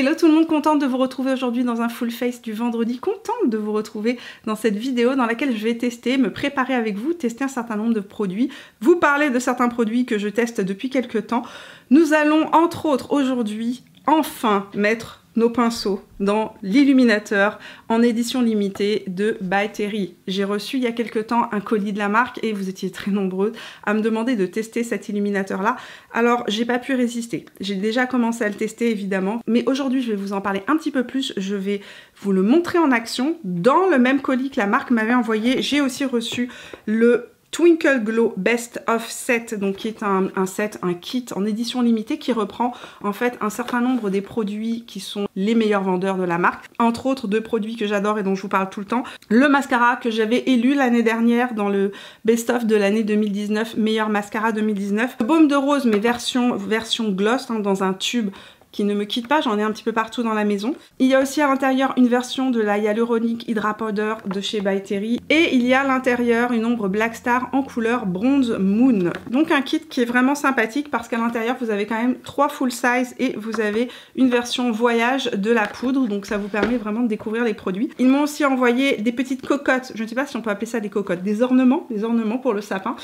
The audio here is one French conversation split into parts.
Hello tout le monde, contente de vous retrouver aujourd'hui dans un full face du vendredi, contente de vous retrouver dans cette vidéo dans laquelle je vais tester, me préparer avec vous, tester un certain nombre de produits, vous parler de certains produits que je teste depuis quelques temps. Nous allons entre autres aujourd'hui enfin mettre nos pinceaux dans l'illuminateur en édition limitée de By Terry. J'ai reçu il y a quelques temps un colis de la marque et vous étiez très nombreux à me demander de tester cet illuminateur là. Alors j'ai pas pu résister. J'ai déjà commencé à le tester évidemment, mais aujourd'hui je vais vous en parler un petit peu plus. Je vais vous le montrer en action dans le même colis que la marque m'avait envoyé. J'ai aussi reçu le Twinkle Glow Best of Set, donc qui est un kit en édition limitée qui reprend en fait un certain nombre des produits qui sont les meilleurs vendeurs de la marque. Entre autres deux produits que j'adore et dont je vous parle tout le temps. Le mascara que j'avais élu l'année dernière dans le Best of de l'année 2019, meilleur mascara 2019. Le baume de rose mais version gloss hein, dans un tube qui ne me quitte pas, j'en ai un petit peu partout dans la maison. Il y a aussi à l'intérieur une version de la Hyaluronic Hydra Powder de chez By Terry. Et il y a à l'intérieur une ombre Black Star en couleur Bronze Moon. Donc un kit qui est vraiment sympathique parce qu'à l'intérieur vous avez quand même 3 full size et vous avez une version voyage de la poudre. Donc ça vous permet vraiment de découvrir les produits. Ils m'ont aussi envoyé des petites cocottes, je ne sais pas si on peut appeler ça des cocottes, des ornements pour le sapin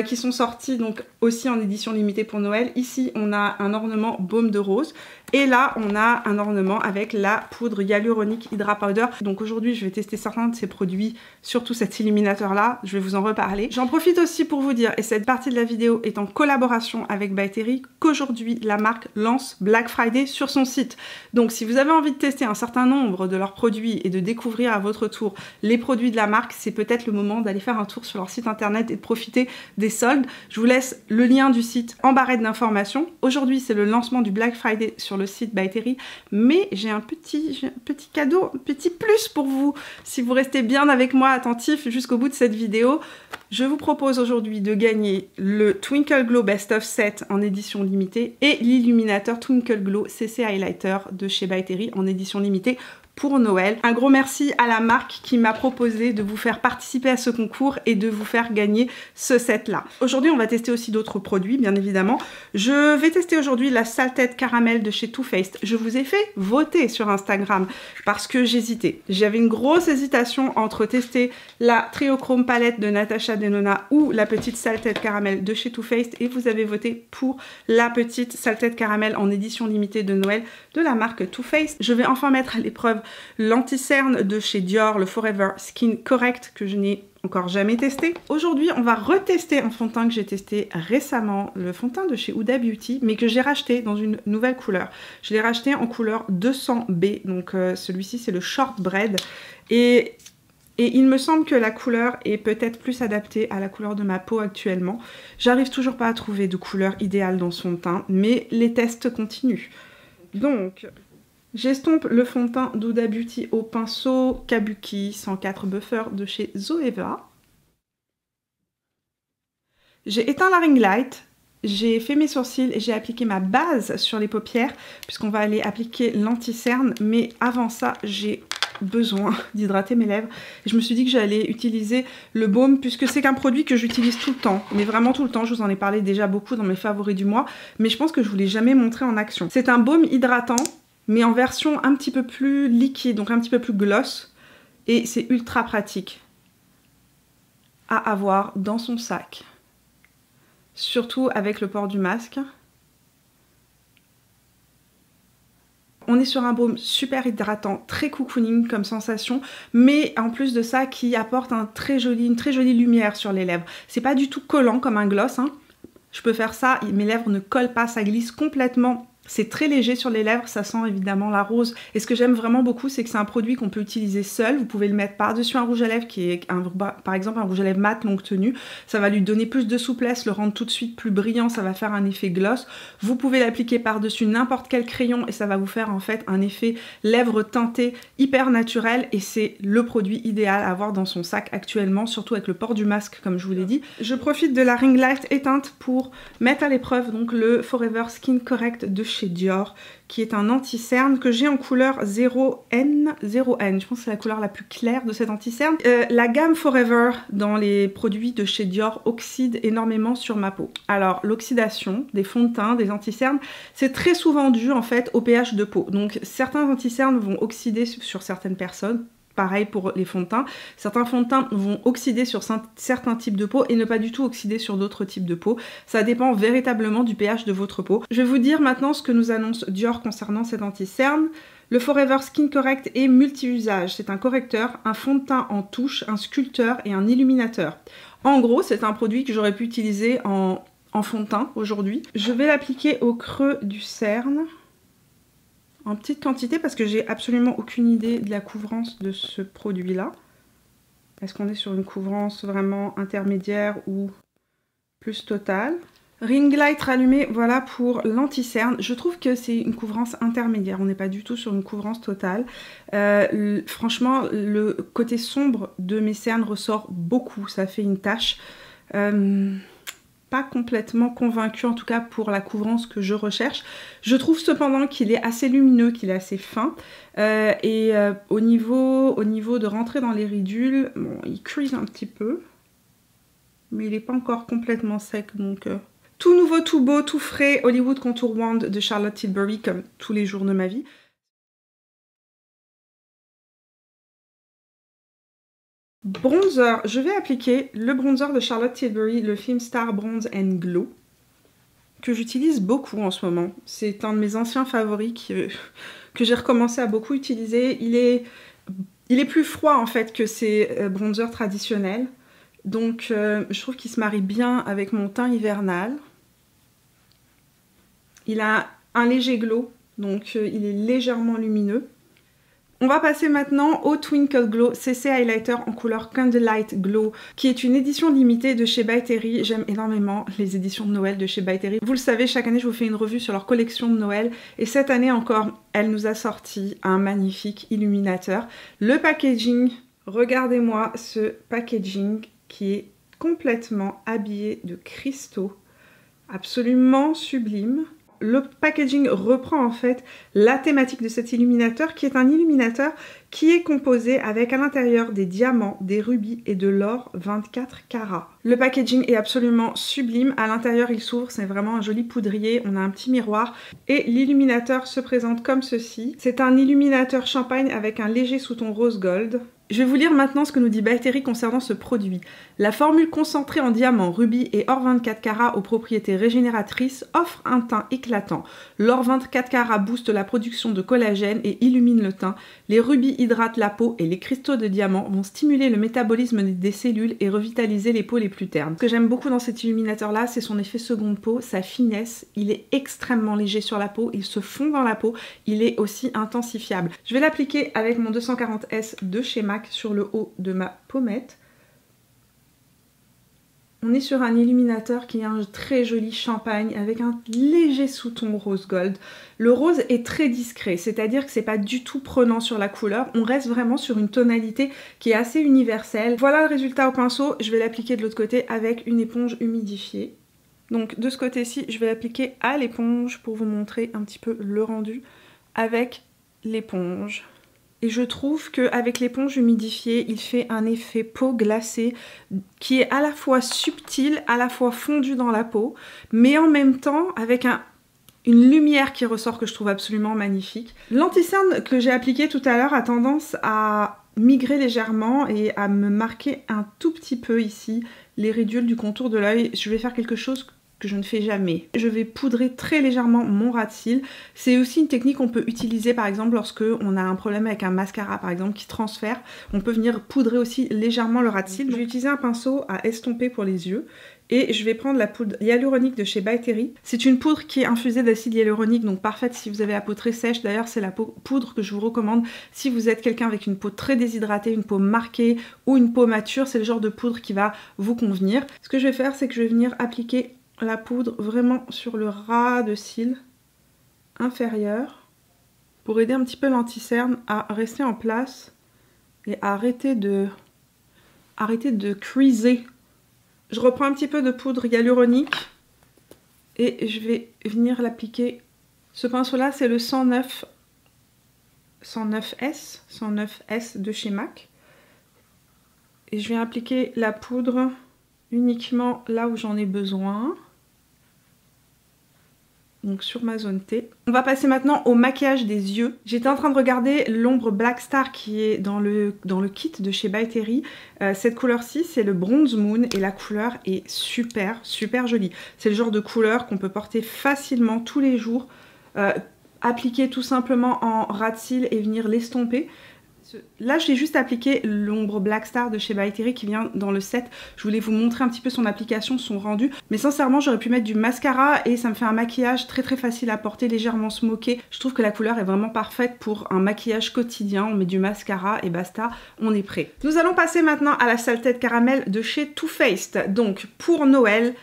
qui sont sortis donc aussi en édition limitée pour Noël. Ici on a un ornement baume de rose. Et là, on a un ornement avec la poudre Hyaluronic Hydra Powder. Donc aujourd'hui, je vais tester certains de ces produits, surtout cet illuminateur-là. Je vais vous en reparler. J'en profite aussi pour vous dire, et cette partie de la vidéo est en collaboration avec By Terry, qu'aujourd'hui, la marque lance Black Friday sur son site. Donc si vous avez envie de tester un certain nombre de leurs produits et de découvrir à votre tour les produits de la marque, c'est peut-être le moment d'aller faire un tour sur leur site internet et de profiter des soldes. Je vous laisse le lien du site en barrette d'informations. Aujourd'hui, c'est le lancement du Black Friday sur le site By Terry, mais j'ai un petit cadeau, un petit plus pour vous. Si vous restez bien avec moi, attentif jusqu'au bout de cette vidéo, je vous propose aujourd'hui de gagner le Twinkle Glow Best of Set en édition limitée et l'illuminateur Twinkle Glow CC Highlighter de chez By Terry en édition limitée pour Noël. Un gros merci à la marque qui m'a proposé de vous faire participer à ce concours et de vous faire gagner ce set là. Aujourd'hui on va tester aussi d'autres produits bien évidemment. Je vais tester aujourd'hui la Salted Caramel de chez Too Faced. Je vous ai fait voter sur Instagram parce que j'hésitais. J'avais une grosse hésitation entre tester la Triochrome Palette de Natasha Denona ou la petite Salted Caramel de chez Too Faced et vous avez voté pour la petite Salted Caramel en édition limitée de Noël de la marque Too Faced. Je vais enfin mettre à l'épreuve l'anti-cerne de chez Dior, le Forever Skin Correct que je n'ai encore jamais testé. Aujourd'hui, on va retester un fond de teint que j'ai testé récemment, le fond de teint de chez Huda Beauty, mais que j'ai racheté dans une nouvelle couleur. Je l'ai racheté en couleur 200B, donc celui-ci c'est le Shortbread. Et il me semble que la couleur est peut-être plus adaptée à la couleur de ma peau actuellement. J'arrive toujours pas à trouver de couleur idéale dans ce fond de teint, mais les tests continuent. Donc j'estompe le fond de teint d'Huda Beauty au pinceau Kabuki 104 Buffer de chez Zoeva. J'ai éteint la ring light, j'ai fait mes sourcils et j'ai appliqué ma base sur les paupières puisqu'on va aller appliquer l'anti-cerne. Mais avant ça, j'ai besoin d'hydrater mes lèvres. Et je me suis dit que j'allais utiliser le baume puisque c'est qu'un produit que j'utilise tout le temps. Mais vraiment tout le temps, je vous en ai parlé déjà beaucoup dans mes favoris du mois. Mais je pense que je vous l'ai jamais montré en action. C'est un baume hydratant, mais en version un petit peu plus liquide, donc un petit peu plus gloss. Et c'est ultra pratique à avoir dans son sac. Surtout avec le port du masque. On est sur un baume super hydratant, très cocooning comme sensation, mais en plus de ça qui apporte une très jolie lumière sur les lèvres. C'est pas du tout collant comme un gloss, hein. Je peux faire ça, mes lèvres ne collent pas, ça glisse complètement. C'est très léger sur les lèvres, ça sent évidemment la rose. Et ce que j'aime vraiment beaucoup, c'est que c'est un produit qu'on peut utiliser seul. Vous pouvez le mettre par-dessus un rouge à lèvres qui est par exemple un rouge à lèvres mat longue tenue. Ça va lui donner plus de souplesse, le rendre tout de suite plus brillant, ça va faire un effet gloss. Vous pouvez l'appliquer par-dessus n'importe quel crayon et ça va vous faire en fait un effet lèvres teintées hyper naturel. Et c'est le produit idéal à avoir dans son sac actuellement, surtout avec le port du masque comme je vous l'ai dit. Je profite de la ring light éteinte pour mettre à l'épreuve donc le Forever Skin Correct de chez Dior, qui est un anti-cerne que j'ai en couleur 0N. Je pense que c'est la couleur la plus claire de cet anti-cerne. La gamme Forever dans les produits de chez Dior oxyde énormément sur ma peau. Alors l'oxydation des fonds de teint, des anti-cernes, c'est très souvent dû en fait au pH de peau. Donc certains anti-cernes vont oxyder sur certaines personnes. Pareil pour les fonds de teint. Certains fonds de teint vont oxyder sur certains types de peau et ne pas du tout oxyder sur d'autres types de peau. Ça dépend véritablement du pH de votre peau. Je vais vous dire maintenant ce que nous annonce Dior concernant cet anti-cerne. Le Forever Skin Correct est multi-usage. C'est un correcteur, un fond de teint en touche, un sculpteur et un illuminateur. En gros, c'est un produit que j'aurais pu utiliser en fond de teint aujourd'hui. Je vais l'appliquer au creux du cerne. En petite quantité parce que j'ai absolument aucune idée de la couvrance de ce produit là. Est-ce qu'on est sur une couvrance vraiment intermédiaire ou plus totale? Ring light rallumé, voilà pour l'anti-cerne. Je trouve que c'est une couvrance intermédiaire, on n'est pas du tout sur une couvrance totale. Franchement, le côté sombre de mes cernes ressort beaucoup, ça fait une tache. Pas complètement convaincue en tout cas pour la couvrance que je recherche. Je trouve cependant qu'il est assez lumineux, qu'il est assez fin au niveau de rentrer dans les ridules, bon, il crease un petit peu mais il n'est pas encore complètement sec donc tout nouveau, tout beau, tout frais, Hollywood Contour Wand de Charlotte Tilbury comme tous les jours de ma vie. Bronzer, je vais appliquer le bronzer de Charlotte Tilbury, le Film Star Bronze and Glow, que j'utilise beaucoup en ce moment. C'est un de mes anciens favoris que j'ai recommencé à beaucoup utiliser. Il est plus froid en fait que ces bronzers traditionnels, donc je trouve qu'il se marie bien avec mon teint hivernal. Il a un léger glow, donc il est légèrement lumineux. On va passer maintenant au Twinkle Glow CC Highlighter en couleur Candlelight Glow, qui est une édition limitée de chez By Terry. J'aime énormément les éditions de Noël de chez By Terry. Vous le savez, chaque année je vous fais une revue sur leur collection de Noël. Et cette année encore, elle nous a sorti un magnifique illuminateur. Le packaging, regardez-moi ce packaging qui est complètement habillé de cristaux. Absolument sublime. Le packaging reprend en fait la thématique de cet illuminateur qui est un illuminateur qui est composé avec à l'intérieur des diamants, des rubis et de l'or 24 carats. Le packaging est absolument sublime, à l'intérieur il s'ouvre, c'est vraiment un joli poudrier, on a un petit miroir et l'illuminateur se présente comme ceci. C'est un illuminateur champagne avec un léger sous-ton rose gold. Je vais vous lire maintenant ce que nous dit By Terry concernant ce produit. La formule concentrée en diamants, rubis et or 24 carats aux propriétés régénératrices offre un teint éclatant. L'or 24 carats booste la production de collagène et illumine le teint. Les rubis hydratent la peau et les cristaux de diamant vont stimuler le métabolisme des cellules et revitaliser les peaux les plus ternes. Ce que j'aime beaucoup dans cet illuminateur là, c'est son effet seconde peau, sa finesse. Il est extrêmement léger sur la peau, il se fond dans la peau, il est aussi intensifiable. Je vais l'appliquer avec mon 240S de chez MAC sur le haut de ma pommette. On est sur un illuminateur qui est un très joli champagne avec un léger sous-ton rose gold. Le rose est très discret, c'est-à-dire que c'est pas du tout prenant sur la couleur. On reste vraiment sur une tonalité qui est assez universelle. Voilà le résultat au pinceau. Je vais l'appliquer de l'autre côté avec une éponge humidifiée. Donc de ce côté-ci, je vais l'appliquer à l'éponge pour vous montrer un petit peu le rendu avec l'éponge. Et je trouve qu'avec l'éponge humidifiée, il fait un effet peau glacée qui est à la fois subtil, à la fois fondu dans la peau, mais en même temps avec une lumière qui ressort que je trouve absolument magnifique. L'anti-cerne que j'ai appliqué tout à l'heure a tendance à migrer légèrement et à me marquer un tout petit peu ici les ridules du contour de l'œil. Je vais faire quelque chose que je ne fais jamais. Je vais poudrer très légèrement mon ras de cils. C'est aussi une technique qu'on peut utiliser par exemple lorsque on a un problème avec un mascara par exemple qui transfère. On peut venir poudrer aussi légèrement le ras de cils. Je vais utiliser un pinceau à estomper pour les yeux. Et je vais prendre la poudre hyaluronique de chez By Terry. C'est une poudre qui est infusée d'acide hyaluronique, donc parfaite si vous avez la peau très sèche. D'ailleurs, c'est la poudre que je vous recommande si vous êtes quelqu'un avec une peau très déshydratée, une peau marquée ou une peau mature. C'est le genre de poudre qui va vous convenir. Ce que je vais faire, c'est que je vais venir appliquer la poudre vraiment sur le ras de cils inférieur pour aider un petit peu l'anti-cerne à rester en place et à arrêter de creaser. Je reprends un petit peu de poudre hyaluronique et je vais venir l'appliquer Ce pinceau-là, c'est le 109S de chez MAC. Et je viens appliquer la poudre uniquement là où j'en ai besoin. Donc sur ma zone T. On va passer maintenant au maquillage des yeux. J'étais en train de regarder l'ombre Black Star qui est dans le kit de chez By Terry. Cette couleur-ci, c'est le Bronze Moon et la couleur est super, super jolie. C'est le genre de couleur qu'on peut porter facilement tous les jours, appliquer tout simplement en ras de cils et venir l'estomper. Là, j'ai juste appliqué l'ombre Black Star de chez By Terry qui vient dans le set. Je voulais vous montrer un petit peu son application, son rendu. Mais sincèrement, j'aurais pu mettre du mascara et ça me fait un maquillage très très facile à porter, légèrement smoké. Je trouve que la couleur est vraiment parfaite pour un maquillage quotidien. On met du mascara et basta, on est prêt. Nous allons passer maintenant à la Salted Caramel de chez Too Faced. Donc, pour Noël,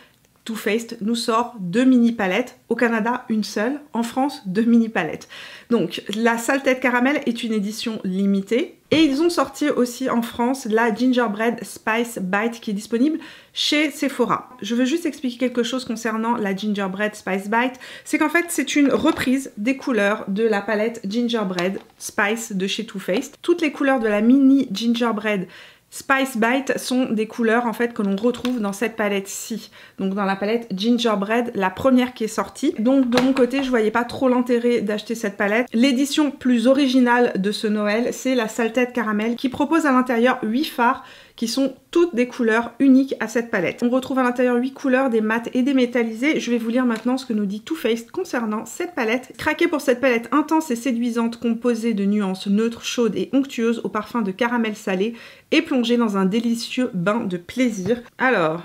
Too Faced nous sort 2 mini palettes. Au Canada, une seule. En France, 2 mini palettes. Donc, la Salted Caramel est une édition limitée. Et ils ont sorti aussi en France la Gingerbread Spice Bite qui est disponible chez Sephora. Je veux juste expliquer quelque chose concernant la Gingerbread Spice Bite. C'est qu'en fait, c'est une reprise des couleurs de la palette Gingerbread Spice de chez Too Faced. Toutes les couleurs de la mini Gingerbread Spice Bite sont des couleurs en fait que l'on retrouve dans cette palette-ci. Donc dans la palette Gingerbread, la première qui est sortie. Donc de mon côté, je voyais pas trop l'intérêt d'acheter cette palette. L'édition plus originale de ce Noël, c'est la Salted Caramel qui propose à l'intérieur 8 fards qui sont toutes des couleurs uniques à cette palette. On retrouve à l'intérieur 8 couleurs, des mats et des métallisés. Je vais vous lire maintenant ce que nous dit Too Faced concernant cette palette. Craquez pour cette palette intense et séduisante composée de nuances neutres, chaudes et onctueuses au parfum de caramel salé et plongée dans un délicieux bain de plaisir. Alors...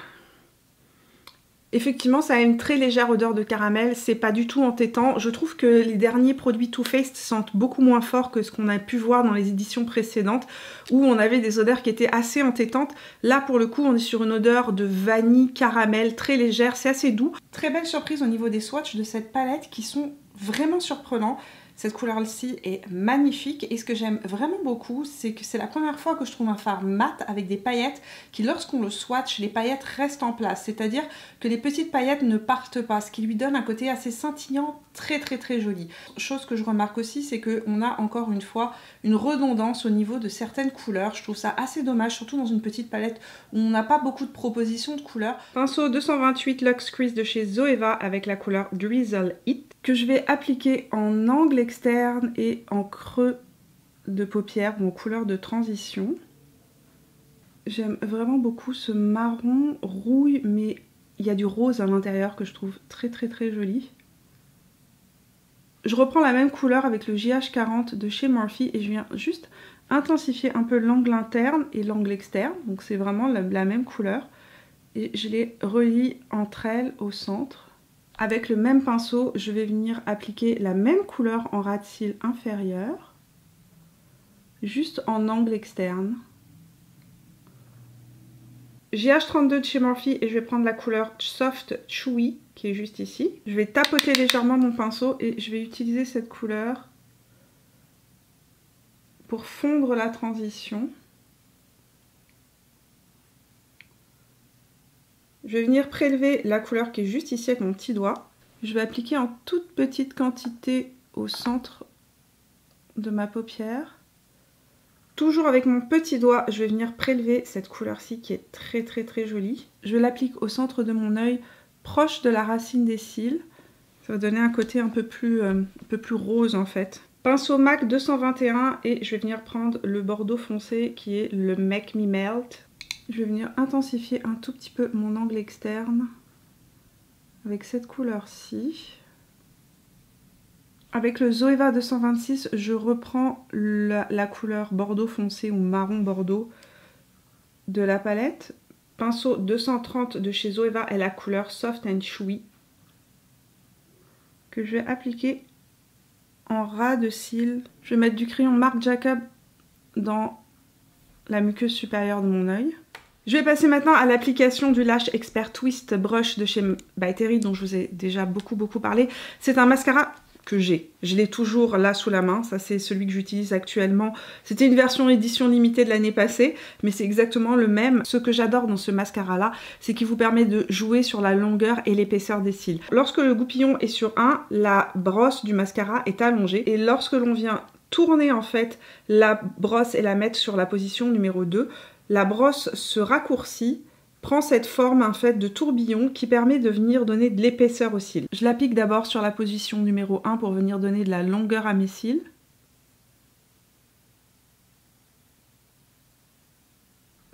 effectivement, ça a une très légère odeur de caramel, c'est pas du tout entêtant. Je trouve que les derniers produits Too Faced sentent beaucoup moins fort que ce qu'on a pu voir dans les éditions précédentes où on avait des odeurs qui étaient assez entêtantes. Là, pour le coup, on est sur une odeur de vanille caramel très légère, c'est assez doux. Très belle surprise au niveau des swatchs de cette palette qui sont vraiment surprenants. Cette couleur-ci est magnifique et ce que j'aime vraiment beaucoup, c'est que c'est la première fois que je trouve un fard mat avec des paillettes qui, lorsqu'on le swatch, les paillettes restent en place. C'est-à-dire que les petites paillettes ne partent pas, ce qui lui donne un côté assez scintillant, très très très joli. Chose que je remarque aussi, c'est qu'on a encore une fois une redondance au niveau de certaines couleurs. Je trouve ça assez dommage, surtout dans une petite palette où on n'a pas beaucoup de propositions de couleurs. Pinceau 228 Luxe Crease de chez Zoeva avec la couleur Drizzle It que je vais appliquer en angle externe et en creux de paupière ou en couleur de transition. J'aime vraiment beaucoup ce marron rouille, mais il y a du rose à l'intérieur que je trouve très très très joli. Je reprends la même couleur avec le JH40 de chez Morphe et je viens juste intensifier un peu l'angle interne et l'angle externe. Donc c'est vraiment la même couleur. Et je les relie entre elles au centre. Avec le même pinceau, je vais venir appliquer la même couleur en ras de cils inférieur, juste en angle externe. JH32 de chez Morphe et je vais prendre la couleur Soft Chewy qui est juste ici. Je vais tapoter légèrement mon pinceau et je vais utiliser cette couleur pour fondre la transition. Je vais venir prélever la couleur qui est juste ici avec mon petit doigt. Je vais appliquer en toute petite quantité au centre de ma paupière. Toujours avec mon petit doigt, je vais venir prélever cette couleur-ci qui est très très très jolie. Je l'applique au centre de mon œil, proche de la racine des cils. Ça va donner un côté un peu plus rose en fait. Pinceau MAC 221 et je vais venir prendre le bordeaux foncé qui est le Make Me Melt. Je vais venir intensifier un tout petit peu mon angle externe avec cette couleur-ci. Avec le Zoeva 226, je reprends la couleur bordeaux foncé ou marron bordeaux de la palette. Pinceau 230 de chez Zoeva est la couleur Soft and Chewy que je vais appliquer en ras de cils. Je vais mettre du crayon Marc Jacob dans la muqueuse supérieure de mon œil. Je vais passer maintenant à l'application du Lash Expert Twist Brush de chez By Terry dont je vous ai déjà beaucoup parlé. C'est un mascara que j'ai. Je l'ai toujours là sous la main, ça c'est celui que j'utilise actuellement. C'était une version édition limitée de l'année passée, mais c'est exactement le même. Ce que j'adore dans ce mascara là, c'est qu'il vous permet de jouer sur la longueur et l'épaisseur des cils. Lorsque le goupillon est sur un, la brosse du mascara est allongée, et lorsque l'on vient tourner en fait la brosse et la mettre sur la position numéro 2, la brosse se raccourcit, prend cette forme en fait de tourbillon qui permet de venir donner de l'épaisseur aux cils. Je l'applique d'abord sur la position numéro 1 pour venir donner de la longueur à mes cils.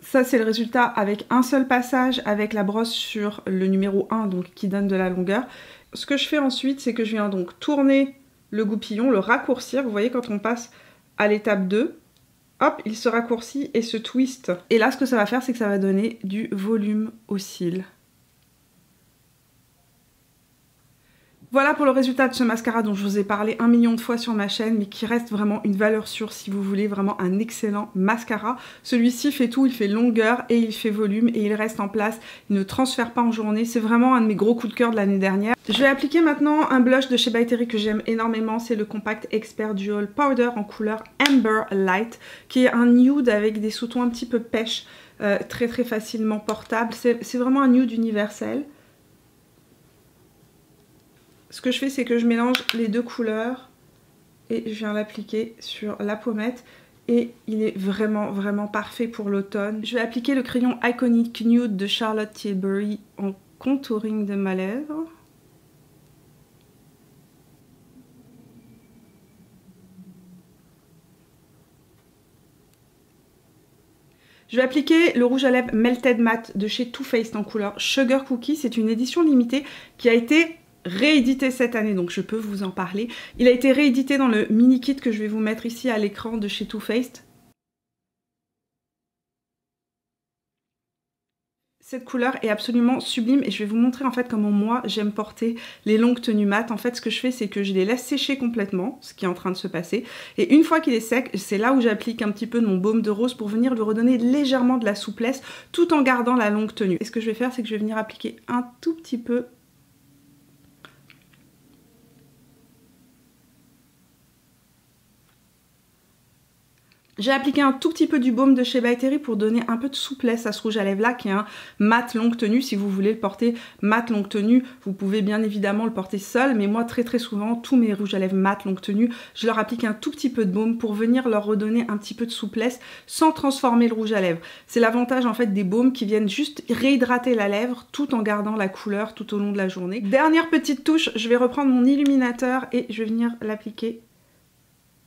Ça c'est le résultat avec un seul passage avec la brosse sur le numéro 1 donc qui donne de la longueur. Ce que je fais ensuite c'est que je viens donc tourner le goupillon, le raccourcir, vous voyez quand on passe à l'étape 2, hop, il se raccourcit et se twist. Et là, ce que ça va faire, c'est que ça va donner du volume aux cils. Voilà pour le résultat de ce mascara dont je vous ai parlé 1 million de fois sur ma chaîne, mais qui reste vraiment une valeur sûre si vous voulez vraiment un excellent mascara. Celui-ci fait tout, il fait longueur et il fait volume et il reste en place, il ne transfère pas en journée. C'est vraiment un de mes gros coups de cœur de l'année dernière. Je vais appliquer maintenant un blush de chez By Terry que j'aime énormément, c'est le Compact Expert Dual Powder en couleur Amber Light, qui est un nude avec des sous-tons un petit peu pêche, très facilement portable. C'est vraiment un nude universel. Ce que je fais, c'est que je mélange les deux couleurs et je viens l'appliquer sur la pommette. Et il est vraiment parfait pour l'automne. Je vais appliquer le crayon Iconic Nude de Charlotte Tilbury en contouring de ma lèvre. Je vais appliquer le rouge à lèvres Melted Matte de chez Too Faced en couleur Sugar Cookie. C'est une édition limitée qui a été réédité cette année, donc je peux vous en parler. Il a été réédité dans le mini kit que je vais vous mettre ici à l'écran de chez Too Faced. Cette couleur est absolument sublime et je vais vous montrer en fait comment moi j'aime porter les longues tenues mat. En fait ce que je fais c'est que je les laisse sécher complètement, ce qui est en train de se passer. Et une fois qu'il est sec, c'est là où j'applique un petit peu de mon baume de rose pour venir lui redonner légèrement de la souplesse tout en gardant la longue tenue. Et ce que je vais faire c'est que je vais venir appliquer un tout petit peu . J'ai appliqué un tout petit peu du baume de chez By Terry pour donner un peu de souplesse à ce rouge à lèvres là qui est un mat longue tenue. Si vous voulez le porter mat longue tenue, vous pouvez bien évidemment le porter seul, mais moi très souvent tous mes rouges à lèvres mat longue tenue, je leur applique un tout petit peu de baume pour venir leur redonner un petit peu de souplesse sans transformer le rouge à lèvres. C'est l'avantage en fait des baumes qui viennent juste réhydrater la lèvre tout en gardant la couleur tout au long de la journée. Dernière petite touche, je vais reprendre mon illuminateur et je vais venir l'appliquer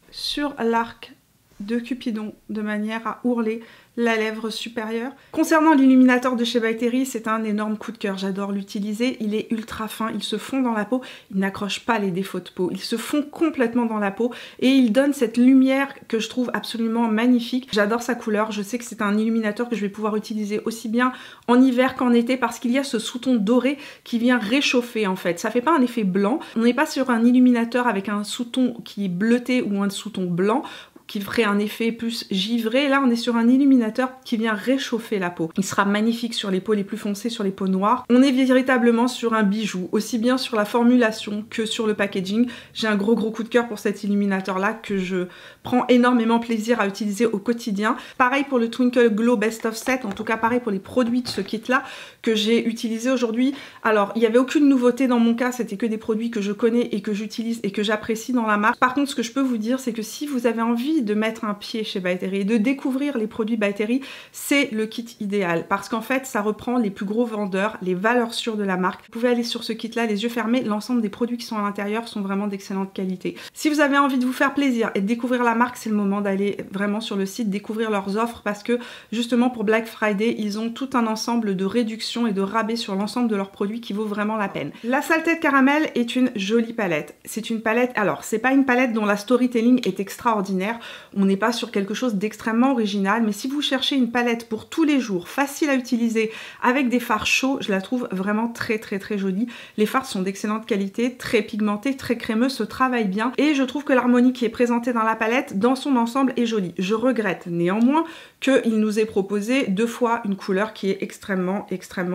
sur l'arc de Cupidon de manière à ourler la lèvre supérieure. Concernant l'illuminateur de chez By Terry, c'est un énorme coup de cœur, j'adore l'utiliser, il est ultra fin, il se fond dans la peau, il n'accroche pas les défauts de peau, il se fond complètement dans la peau et il donne cette lumière que je trouve absolument magnifique. J'adore sa couleur, je sais que c'est un illuminateur que je vais pouvoir utiliser aussi bien en hiver qu'en été parce qu'il y a ce sous-ton doré qui vient réchauffer en fait. Ça fait pas un effet blanc, on n'est pas sur un illuminateur avec un sous-ton qui est bleuté ou un sous-ton blanc qui ferait un effet plus givré. Là on est sur un illuminateur qui vient réchauffer la peau. Il sera magnifique sur les peaux les plus foncées, sur les peaux noires. On est véritablement sur un bijou, aussi bien sur la formulation que sur le packaging. J'ai un gros coup de cœur pour cet illuminateur là que je prends énormément plaisir à utiliser au quotidien. Pareil pour le Twinkle Glow Best of Set, en tout cas pareil pour les produits de ce kit là que j'ai utilisé aujourd'hui. Alors il n'y avait aucune nouveauté dans mon cas, c'était que des produits que je connais et que j'utilise et que j'apprécie dans la marque. Par contre ce que je peux vous dire c'est que si vous avez envie de mettre un pied chez By Terry et de découvrir les produits By Terry, c'est le kit idéal parce qu'en fait ça reprend les plus gros vendeurs, les valeurs sûres de la marque. Vous pouvez aller sur ce kit là les yeux fermés, l'ensemble des produits qui sont à l'intérieur sont vraiment d'excellente qualité. Si vous avez envie de vous faire plaisir et de découvrir la marque, c'est le moment d'aller vraiment sur le site, découvrir leurs offres parce que justement pour Black Friday ils ont tout un ensemble de réductions et de rabais sur l'ensemble de leurs produits qui vaut vraiment la peine. La Salted Caramel est une jolie palette. C'est une palette, alors c'est pas une palette dont la storytelling est extraordinaire. On n'est pas sur quelque chose d'extrêmement original, mais si vous cherchez une palette pour tous les jours, facile à utiliser, avec des fards chauds, je la trouve vraiment très jolie. Les fards sont d'excellente qualité, très pigmentés, très crémeux, se travaillent bien, et je trouve que l'harmonie qui est présentée dans la palette, dans son ensemble, est jolie. Je regrette néanmoins qu'il nous ait proposé 2 fois une couleur qui est extrêmement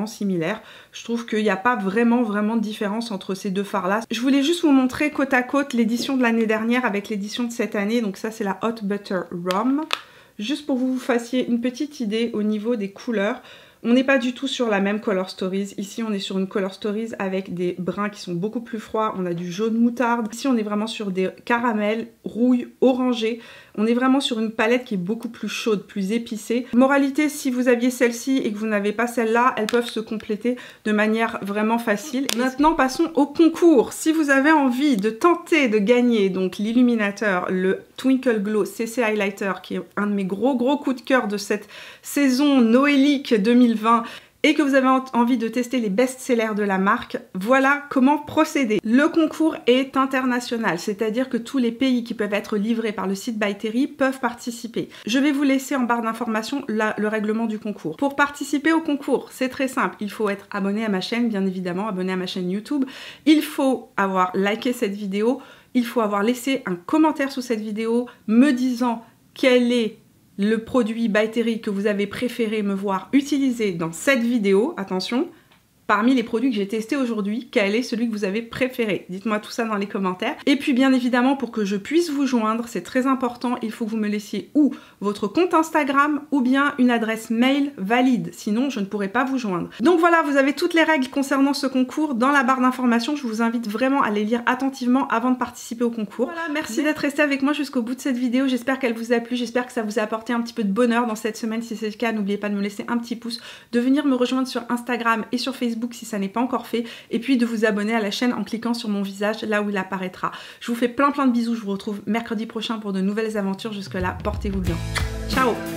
similaire. Je trouve qu'il n'y a pas vraiment de différence entre ces 2 fards là. Je voulais juste vous montrer côte à côte l'édition de l'année dernière avec l'édition de cette année. Donc ça c'est la Hot Butter Rum. Juste pour que vous fassiez une petite idée au niveau des couleurs. On n'est pas du tout sur la même Color Stories. Ici, on est sur une Color Stories avec des bruns qui sont beaucoup plus froids. On a du jaune moutarde. Ici, on est vraiment sur des caramels, rouille, orangé. On est vraiment sur une palette qui est beaucoup plus chaude, plus épicée. Moralité, si vous aviez celle-ci et que vous n'avez pas celle-là, elles peuvent se compléter de manière vraiment facile. Maintenant, passons au concours. Si vous avez envie de tenter de gagner donc l'illuminateur, le Twinkle Glow CC Highlighter, qui est un de mes gros coups de cœur de cette saison noélique 2020, et que vous avez envie de tester les best-sellers de la marque, voilà comment procéder. Le concours est international, c'est-à-dire que tous les pays qui peuvent être livrés par le site By Terry peuvent participer. Je vais vous laisser en barre d'informations le règlement du concours. Pour participer au concours, c'est très simple, il faut être abonné à ma chaîne, bien évidemment, abonné à ma chaîne YouTube. Il faut avoir liké cette vidéo, il faut avoir laissé un commentaire sous cette vidéo me disant quel est le produit By Terry que vous avez préféré me voir utiliser dans cette vidéo, attention, parmi les produits que j'ai testés aujourd'hui, quel est celui que vous avez préféré? Dites-moi tout ça dans les commentaires. Et puis bien évidemment, pour que je puisse vous joindre, c'est très important, il faut que vous me laissiez ou votre compte Instagram ou bien une adresse mail valide, sinon je ne pourrai pas vous joindre. Donc voilà, vous avez toutes les règles concernant ce concours dans la barre d'informations. Je vous invite vraiment à les lire attentivement avant de participer au concours. Voilà, merci d'être resté avec moi jusqu'au bout de cette vidéo. J'espère qu'elle vous a plu, j'espère que ça vous a apporté un petit peu de bonheur dans cette semaine. Si c'est le cas, n'oubliez pas de me laisser un petit pouce, de venir me rejoindre sur Instagram et sur Facebook si ça n'est pas encore fait, et puis de vous abonner à la chaîne en cliquant sur mon visage là où il apparaîtra. Je vous fais plein de bisous, je vous retrouve mercredi prochain pour de nouvelles aventures. Jusque là, portez-vous bien. Ciao!